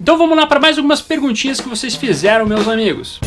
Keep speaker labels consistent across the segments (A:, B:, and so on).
A: Então vamos lá para mais algumas perguntinhas que vocês fizeram, meus amigos.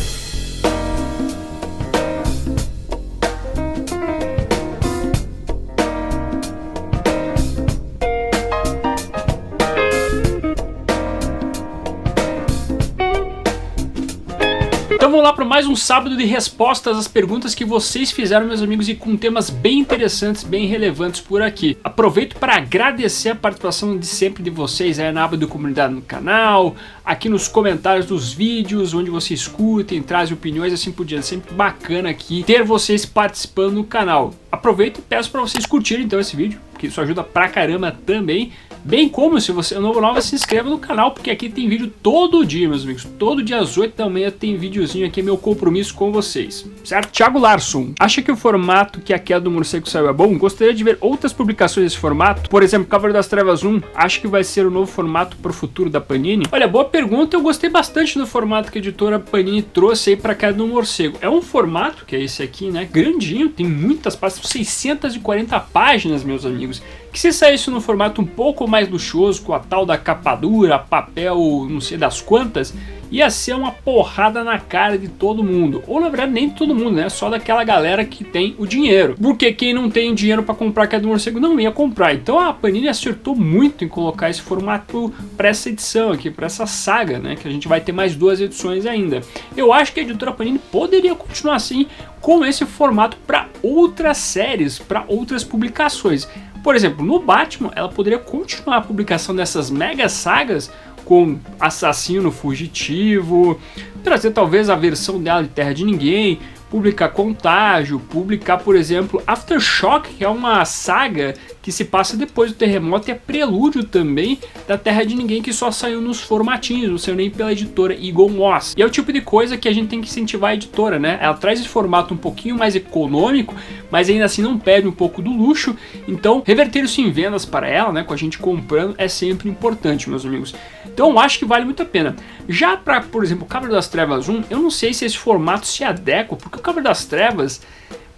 A: Então vamos lá para mais um sábado de respostas às perguntas que vocês fizeram, meus amigos, e com temas bem interessantes, bem relevantes por aqui. Aproveito para agradecer a participação de sempre de vocês aí na aba de comunidade no canal, aqui nos comentários dos vídeos, onde vocês escutem, trazem opiniões, assim por diante. Sempre bacana aqui ter vocês participando no canal. Aproveito e peço para vocês curtirem então esse vídeo, porque isso ajuda pra caramba também. Bem como, se você é novo, se inscreva no canal, porque aqui tem vídeo todo dia, meus amigos. Todo dia às 8 da manhã tem videozinho aqui, é meu compromisso com vocês, certo? Thiago Larson, acha que o formato que a Queda do Morcego saiu é bom? Gostaria de ver outras publicações desse formato? Por exemplo, Cavaleiro das Trevas 1, acha que vai ser o novo formato pro futuro da Panini? Olha, boa pergunta, eu gostei bastante do formato que a editora Panini trouxe aí pra Queda do Morcego. É um formato, que é esse aqui, né, grandinho, tem muitas páginas, 640 páginas, meus amigos, que se saísse no formato um pouco mais luxuoso, com a tal da capa dura, papel não sei das quantas, ia ser uma porrada na cara de todo mundo. Ou na verdade nem de todo mundo, né? Só daquela galera que tem o dinheiro. Porque quem não tem dinheiro para comprar Queda do Morcego não ia comprar. Então a Panini acertou muito em colocar esse formato para essa edição aqui, para essa saga, né? Que a gente vai ter mais 2 edições ainda. Eu acho que a editora Panini poderia continuar assim com esse formato para outras séries, para outras publicações. Por exemplo, no Batman, ela poderia continuar a publicação dessas mega sagas com Assassino Fugitivo, trazer talvez a versão dela de Terra de Ninguém, publicar Contágio, publicar, por exemplo, Aftershock, que é uma saga que se passa depois do terremoto e é prelúdio também da Terra de Ninguém, que só saiu nos formatinhos, não saiu nem pela editora Eagle Moss. E é o tipo de coisa que a gente tem que incentivar a editora, né? Ela traz esse formato um pouquinho mais econômico, mas ainda assim não perde um pouco do luxo, então reverter isso em vendas para ela, né, com a gente comprando, é sempre importante, meus amigos. Então eu acho que vale muito a pena. Já para, por exemplo, o Cavaleiro das Trevas 1, eu não sei se esse formato se adequa, porque o Cavaleiro das Trevas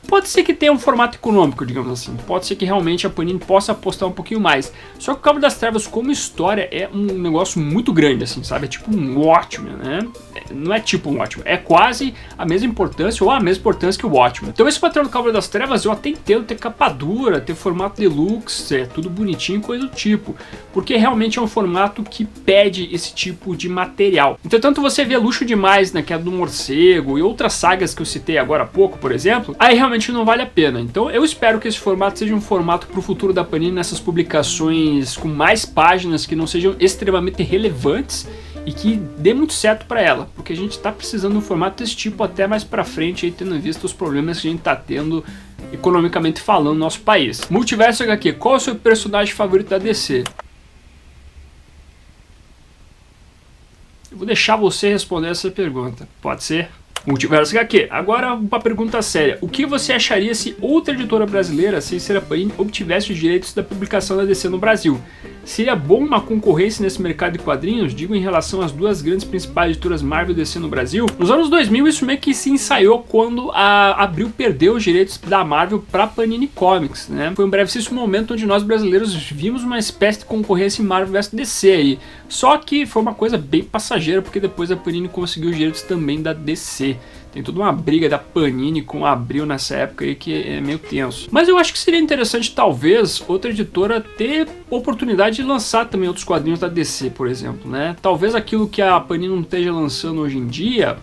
A: pode ser que tenha um formato econômico, digamos assim. Pode ser que realmente a Panini possa apostar um pouquinho mais. Só que o Cavaleiro das Trevas como história é um negócio muito grande, assim, sabe? É tipo um Watchmen, né? Não é tipo um Watchmen, é quase a mesma importância ou a mesma importância que o Watchmen. Então esse patrão do Cavaleiro das Trevas eu até entendo ter capa dura, ter formato deluxe, é tudo bonitinho, coisa do tipo. Porque realmente é um formato que pede esse tipo de material. Então tanto você vê luxo demais na Queda do Morcego e outras sagas que eu citei agora há pouco, por exemplo, aí realmente não vale a pena. Então eu espero que esse formato seja um formato para o futuro da Panini nessas publicações com mais páginas que não sejam extremamente relevantes e que dê muito certo para ela, porque a gente está precisando de um formato desse tipo até mais para frente, aí, tendo visto os problemas que a gente está tendo economicamente falando no nosso país. Multiverso HQ, qual é o seu personagem favorito da DC? Eu vou deixar você responder essa pergunta, pode ser? Multiverso HQ. Agora uma pergunta séria. O que você acharia se outra editora brasileira, sem ser a Panini, obtivesse os direitos da publicação da DC no Brasil? Seria bom uma concorrência nesse mercado de quadrinhos? Digo em relação às 2 grandes principais editoras Marvel e DC no Brasil. Nos anos 2000 isso meio que se ensaiou quando a Abril perdeu os direitos da Marvel para Panini Comics, né? Foi um brevíssimo momento onde nós brasileiros vimos uma espécie de concorrência em Marvel vs DC aí. Só que foi uma coisa bem passageira, porque depois a Panini conseguiu os direitos também da DC. Tem toda uma briga da Panini com a Abril nessa época aí que é meio tenso. Mas eu acho que seria interessante, talvez, outra editora ter oportunidade de lançar também outros quadrinhos da DC, por exemplo, né? Talvez aquilo que a Panini não esteja lançando hoje em dia,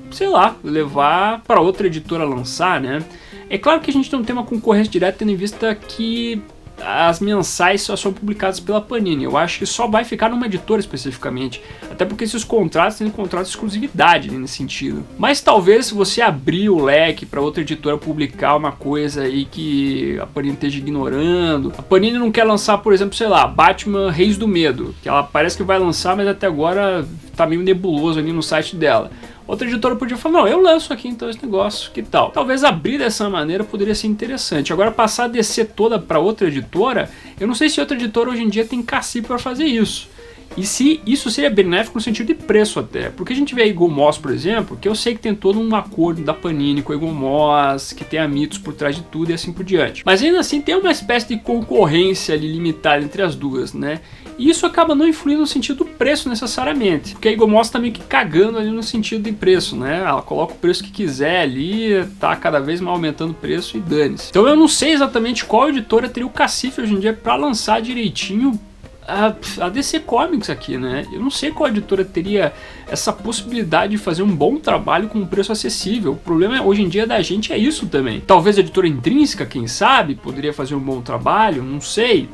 A: sei lá, levar para outra editora lançar, né? É claro que a gente não tem uma concorrência direta, tendo em vista que as mensais só são publicadas pela Panini. Eu acho que só vai ficar numa editora especificamente, até porque esses contratos têm contrato de exclusividade nesse sentido. Mas talvez se você abrir o leque para outra editora publicar uma coisa aí que a Panini esteja ignorando. A Panini não quer lançar, por exemplo, sei lá, Batman Reis do Medo, que ela parece que vai lançar, mas até agora tá meio nebuloso ali no site dela. Outra editora podia falar, não, eu lanço aqui então esse negócio, que tal? Talvez abrir dessa maneira poderia ser interessante. Agora passar a DC toda para outra editora, eu não sei se outra editora hoje em dia tem cacife para fazer isso. E se isso seria benéfico no sentido de preço até. Porque a gente vê a Eagle Moss, por exemplo, que eu sei que tem todo um acordo da Panini com a Eagle Moss, que tem a Mitos por trás de tudo e assim por diante. Mas ainda assim tem uma espécie de concorrência ali limitada entre as duas, né? E isso acaba não influindo no sentido do preço necessariamente, porque a Eagle Moss tá meio que cagando ali no sentido de preço, né? Ela coloca o preço que quiser ali, tá cada vez mais aumentando o preço e dane-se. Então eu não sei exatamente qual editora teria o cacife hoje em dia para lançar direitinho a DC Comics aqui, né? Eu não sei qual editora teria essa possibilidade de fazer um bom trabalho com um preço acessível. O problema hoje em dia da gente é isso também. Talvez a editora Intrínseca, quem sabe, poderia fazer um bom trabalho, não sei.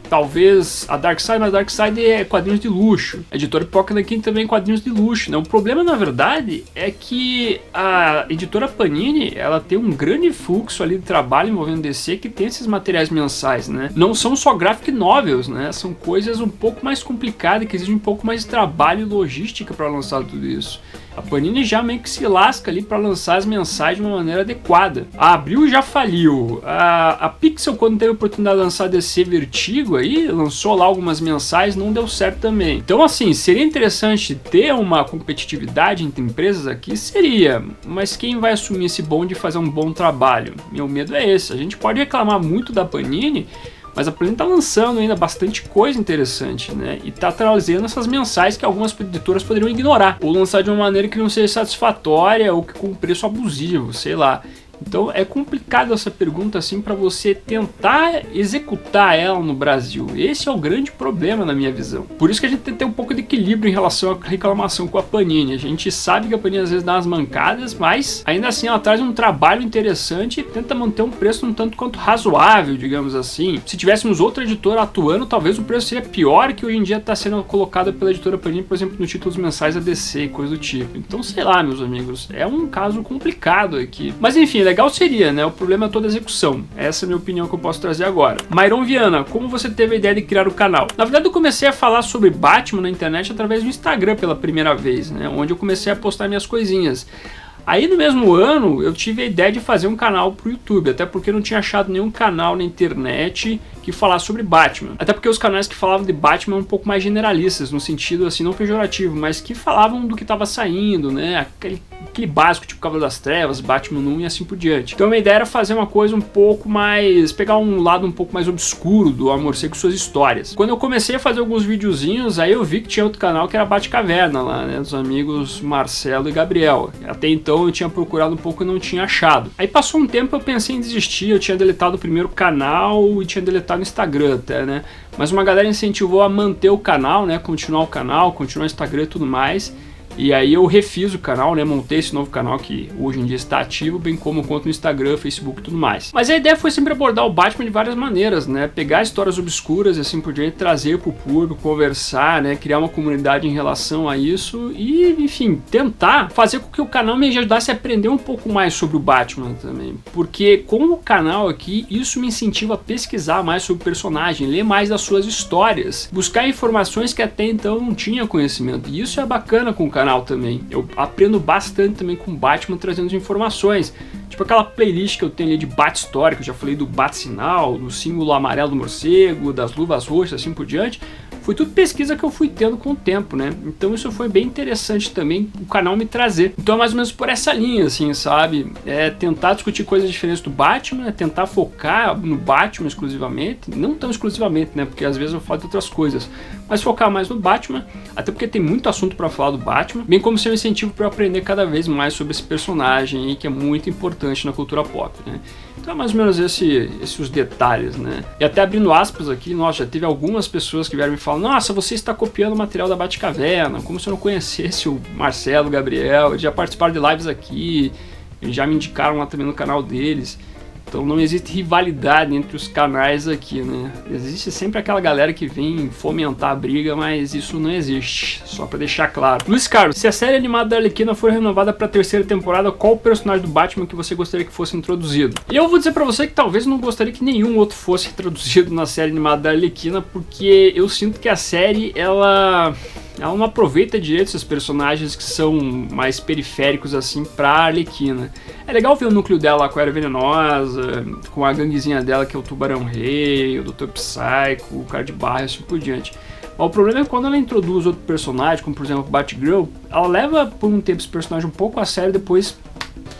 A: Talvez a Darkseid, mas a Darkseid é quadrinhos de luxo. A editora Pipoca Nanquim também é quadrinhos de luxo, né? O problema, na verdade, é que a editora Panini, ela tem um grande fluxo ali de trabalho envolvendo DC que tem esses materiais mensais, né? Não são só graphic novels, né? São coisas um pouco mais complicadas, que exigem um pouco mais de trabalho e logística para lançar tudo isso. A Panini já meio que se lasca ali para lançar as mensais de uma maneira adequada. A Abril já faliu. A Pixel, quando teve a oportunidade de lançar DC Vertigo aí, lançou lá algumas mensais, não deu certo também. Então assim, seria interessante ter uma competitividade entre empresas aqui? Seria. Mas quem vai assumir esse bonde de fazer um bom trabalho? Meu medo é esse. A gente pode reclamar muito da Panini, mas a Panini tá lançando ainda bastante coisa interessante, né? E tá trazendo essas mensais que algumas editoras poderiam ignorar, ou lançar de uma maneira que não seja satisfatória, ou que com preço abusivo, sei lá. Então é complicado essa pergunta assim para você tentar executar ela no Brasil. Esse é o grande problema na minha visão. Por isso que a gente tem que ter um pouco de equilíbrio em relação à reclamação com a Panini. A gente sabe que a Panini às vezes dá umas mancadas, mas ainda assim ela traz um trabalho interessante e tenta manter um preço um tanto quanto razoável, digamos assim. Se tivéssemos outra editora atuando, talvez o preço seria pior que hoje em dia está sendo colocado pela editora Panini, por exemplo, nos títulos mensais da DC e coisa do tipo. Então sei lá, meus amigos, é um caso complicado aqui. Mas enfim, legal seria, né? O problema é toda a execução. Essa é a minha opinião que eu posso trazer agora. Myron Viana, como você teve a ideia de criar o canal? Na verdade, eu comecei a falar sobre Batman na internet através do Instagram pela primeira vez, né? Onde eu comecei a postar minhas coisinhas. Aí no mesmo ano eu tive a ideia de fazer um canal pro YouTube, até porque eu não tinha achado nenhum canal na internet que falasse sobre Batman. Até porque os canais que falavam de Batman eram um pouco mais generalistas, no sentido assim, não pejorativo, mas que falavam do que estava saindo, né? Aquele básico, tipo Cavaleiro das Trevas, Batman 1 e assim por diante. Então a minha ideia era fazer uma coisa um pouco mais... pegar um lado um pouco mais obscuro do Amorcego com suas histórias. Quando eu comecei a fazer alguns videozinhos, aí eu vi que tinha outro canal que era Batcaverna lá, né? Dos amigos Marcelo e Gabriel. Até então eu tinha procurado um pouco e não tinha achado. Aí passou um tempo, eu pensei em desistir, eu tinha deletado o primeiro canal e tinha deletado no Instagram até, né? Mas uma galera incentivou a manter o canal, né? Continuar o Instagram e tudo mais. E aí eu refiz o canal, né? Montei esse novo canal que hoje em dia está ativo, bem como conta no Instagram, Facebook e tudo mais. Mas a ideia foi sempre abordar o Batman de várias maneiras, né? Pegar histórias obscuras e assim por diante, trazer para o público, conversar, né? Criar uma comunidade em relação a isso e, enfim, tentar fazer com que o canal me ajudasse a aprender um pouco mais sobre o Batman também. Porque com o canal aqui, isso me incentiva a pesquisar mais sobre o personagem, ler mais das suas histórias, buscar informações que até então não tinha conhecimento. E isso é bacana com o canal também. Eu aprendo bastante também com Batman, trazendo informações. Tipo aquela playlist que eu tenho ali de Bat-Story, que eu já falei do Bat-Sinal, do símbolo amarelo do morcego, das luvas roxas, assim por diante. Foi tudo pesquisa que eu fui tendo com o tempo, né? Então isso foi bem interessante também o canal me trazer. Então é mais ou menos por essa linha, assim, sabe? É tentar discutir coisas diferentes do Batman, é tentar focar no Batman exclusivamente. Não tão exclusivamente, né? Porque às vezes eu falo de outras coisas. Mas focar mais no Batman, até porque tem muito assunto para falar do Batman. Bem como ser um incentivo para eu aprender cada vez mais sobre esse personagem aí, que é muito importante na cultura pop, né? Então é mais ou menos esses os detalhes, né? E até abrindo aspas aqui, nossa, já teve algumas pessoas que vieram me falar: nossa, você está copiando o material da Batcaverna, como se eu não conhecesse o Marcelo, o Gabriel, eles já participaram de lives aqui, eles já me indicaram lá também no canal deles. Então não existe rivalidade entre os canais aqui, né? Existe sempre aquela galera que vem fomentar a briga, mas isso não existe, só pra deixar claro. Luiz Carlos, se a série animada da Arlequina for renovada pra terceira temporada, qual o personagem do Batman que você gostaria que fosse introduzido? E eu vou dizer pra você que talvez não gostaria que nenhum outro fosse introduzido na série animada da Arlequina, porque eu sinto que a série, ela não aproveita direito esses personagens que são mais periféricos assim pra Arlequina. É legal ver o núcleo dela lá com a Era Venenosa, com a ganguezinha dela que é o Tubarão Rei, o Dr. Psycho, o Cara de Barra e assim por diante. Mas o problema é que quando ela introduz outro personagem, como por exemplo o Batgirl, ela leva por um tempo esse personagem um pouco a sério e depois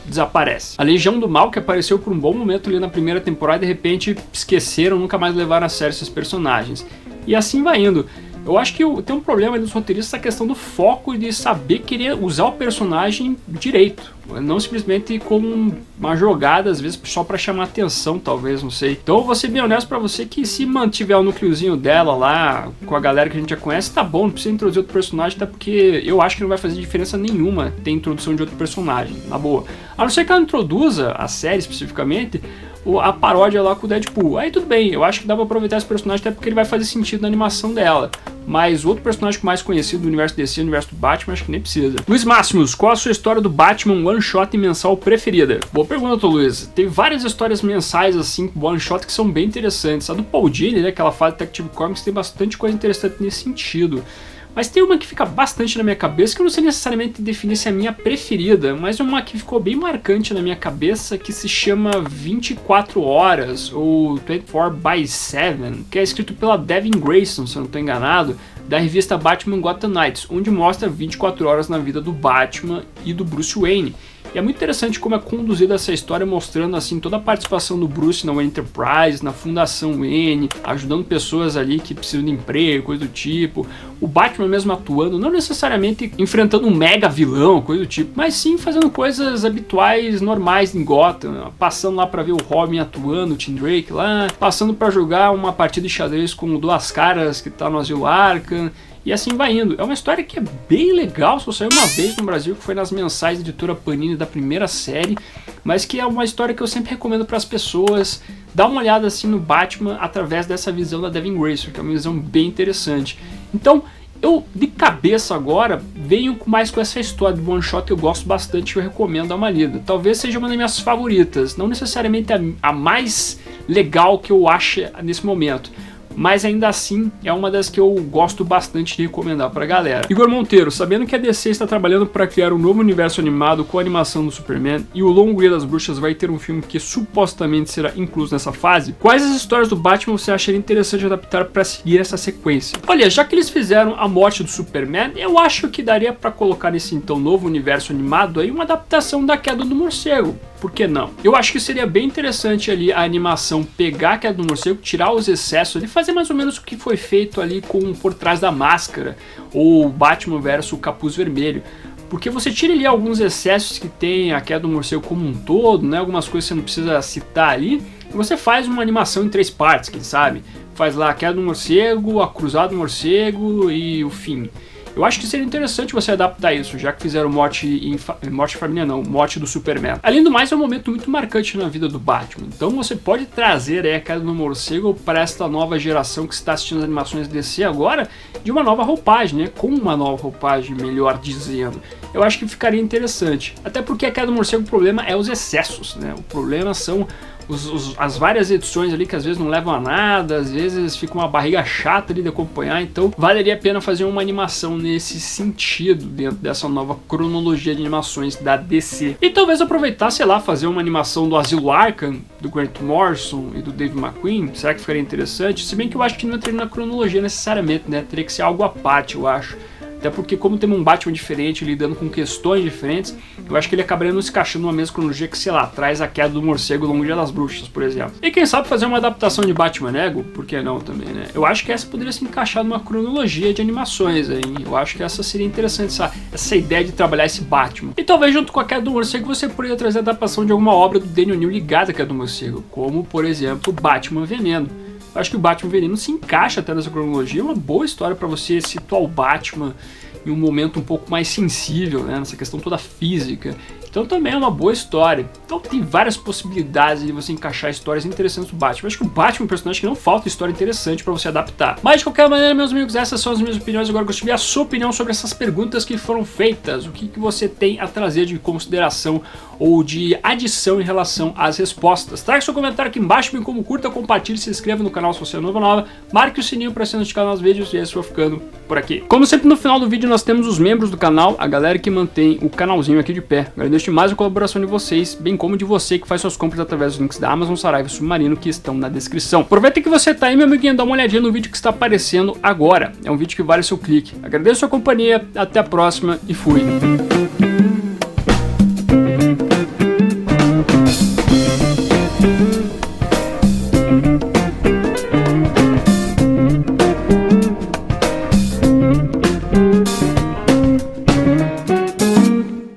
A: desaparece. A Legião do Mal, que apareceu por um bom momento ali na primeira temporada, de repente esqueceram, nunca mais levaram a sério esses personagens. E assim vai indo. Eu acho que tem um problema ali nos roteiristas, essa questão do foco e de saber querer usar o personagem direito. Não simplesmente como uma jogada, às vezes só pra chamar atenção, talvez, não sei. Então eu vou ser bem honesto pra você que se mantiver o núcleozinho dela lá, com a galera que a gente já conhece, tá bom, não precisa introduzir outro personagem, até porque eu acho que não vai fazer diferença nenhuma ter introdução de outro personagem, na boa. A não ser que ela introduza a série especificamente, a paródia lá com o Deadpool. Aí tudo bem, eu acho que dá pra aproveitar esse personagem até porque ele vai fazer sentido na animação dela. Mas outro personagem mais conhecido do universo DC, do universo do Batman, acho que nem precisa. Luiz Máximos, qual a sua história do Batman one shot mensal preferida? Boa pergunta, Luiz. Tem várias histórias mensais assim, one shot, que são bem interessantes. A do Paul Dini, né, aquela fase Detective Comics, tem bastante coisa interessante nesse sentido. Mas tem uma que fica bastante na minha cabeça, que eu não sei necessariamente definir se é a minha preferida, mas uma que ficou bem marcante na minha cabeça, que se chama 24 Horas, ou 24/7, que é escrito pela Devin Grayson, se eu não estou enganado, da revista Batman Gotham Knights, onde mostra 24 horas na vida do Batman e do Bruce Wayne. E é muito interessante como é conduzida essa história, mostrando assim toda a participação do Bruce na Wayne Enterprise, na Fundação Wayne, ajudando pessoas ali que precisam de emprego, coisa do tipo. O Batman mesmo atuando, não necessariamente enfrentando um mega vilão, coisa do tipo, mas sim fazendo coisas habituais, normais em Gotham, passando lá para ver o Robin atuando, o Tim Drake lá, passando para jogar uma partida de xadrez com o Duas Caras que tá no Asilo Arkham. E assim vai indo. É uma história que é bem legal, só saiu uma vez no Brasil, que foi nas mensais da editora Panini da primeira série, mas que é uma história que eu sempre recomendo para as pessoas dar uma olhada assim no Batman através dessa visão da Devin Grayson, que é uma visão bem interessante. Então, eu de cabeça agora venho mais com essa história de one shot que eu gosto bastante e eu recomendo dar uma lida. Talvez seja uma das minhas favoritas, não necessariamente a mais legal que eu acho nesse momento, mas ainda assim é uma das que eu gosto bastante de recomendar pra galera. Igor Monteiro, sabendo que a DC está trabalhando para criar um novo universo animado com a animação do Superman e o Longo Dia das Bruxas vai ter um filme que supostamente será incluso nessa fase, quais as histórias do Batman você acharia interessante adaptar para seguir essa sequência? Olha, já que eles fizeram a morte do Superman, eu acho que daria para colocar nesse então novo universo animado aí uma adaptação da Queda do Morcego. Por que não? Eu acho que seria bem interessante ali a animação pegar a Queda do Morcego, tirar os excessos ali, fazer mais ou menos o que foi feito ali com Por Trás da Máscara, ou Batman vs o Capuz Vermelho. Porque você tira ali alguns excessos que tem a Queda do Morcego como um todo, né? Algumas coisas que você não precisa citar ali, e você faz uma animação em 3 partes, quem sabe? Faz lá a Queda do Morcego, a Cruzada do Morcego e o fim. Eu acho que seria interessante você adaptar isso, já que fizeram morte família não, morte do Superman. Além do mais, é um momento muito marcante na vida do Batman. Então você pode trazer a Queda do Morcego para esta nova geração que está assistindo as animações DC agora, de uma nova roupagem, né? Com uma nova roupagem, melhor dizendo. Eu acho que ficaria interessante. Até porque a Queda do Morcego, o problema é os excessos, né? O problema são as várias edições ali que às vezes não levam a nada, às vezes fica uma barriga chata ali de acompanhar, então valeria a pena fazer uma animação nesse sentido, dentro dessa nova cronologia de animações da DC. E talvez aproveitar, sei lá, fazer uma animação do Asilo Arkham, do Grant Morrison e do Dave McQueen, será que ficaria interessante? Se bem que eu acho que não entraria na cronologia necessariamente, né, teria que ser algo à parte, eu acho. Até porque como temos um Batman diferente, lidando com questões diferentes, eu acho que ele acabaria não se encaixando numa mesma cronologia que, sei lá, traz a Queda do Morcego, Longo Dia das Bruxas, por exemplo. E quem sabe fazer uma adaptação de Batman Ego, por que não também, né? Eu acho que essa poderia se encaixar numa cronologia de animações aí. Eu acho que essa seria interessante, essa ideia de trabalhar esse Batman. E talvez junto com a Queda do Morcego você poderia trazer a adaptação de alguma obra do Daniel New ligada à Queda do Morcego, como, por exemplo, Batman Veneno. Eu acho que o Batman Veneno se encaixa até nessa cronologia, é uma boa história para você situar o Batman em um momento um pouco mais sensível, né, nessa questão toda física. Então também é uma boa história. Então tem várias possibilidades de você encaixar histórias interessantes do Batman. Eu acho que o Batman é um personagem que não falta história interessante para você adaptar. Mas de qualquer maneira, meus amigos, essas são as minhas opiniões. Agora eu gostaria de ver a sua opinião sobre essas perguntas que foram feitas. O que você tem a trazer de consideração ou de adição em relação às respostas? Traga seu comentário aqui embaixo, bem como curta, compartilhe, se inscreva no canal se você é nova, marque o sininho para ser notificado nos vídeos e esse eu vou ficando por aqui. Como sempre, no final do vídeo nós temos os membros do canal, a galera que mantém o canalzinho aqui de pé. Agradeço demais a colaboração de vocês, bem como de você que faz suas compras através dos links da Amazon, Saraiva e Submarino que estão na descrição. Aproveita que você tá aí, meu amiguinho, dá uma olhadinha no vídeo que está aparecendo agora. É um vídeo que vale seu clique. Agradeço a sua companhia, até a próxima e fui!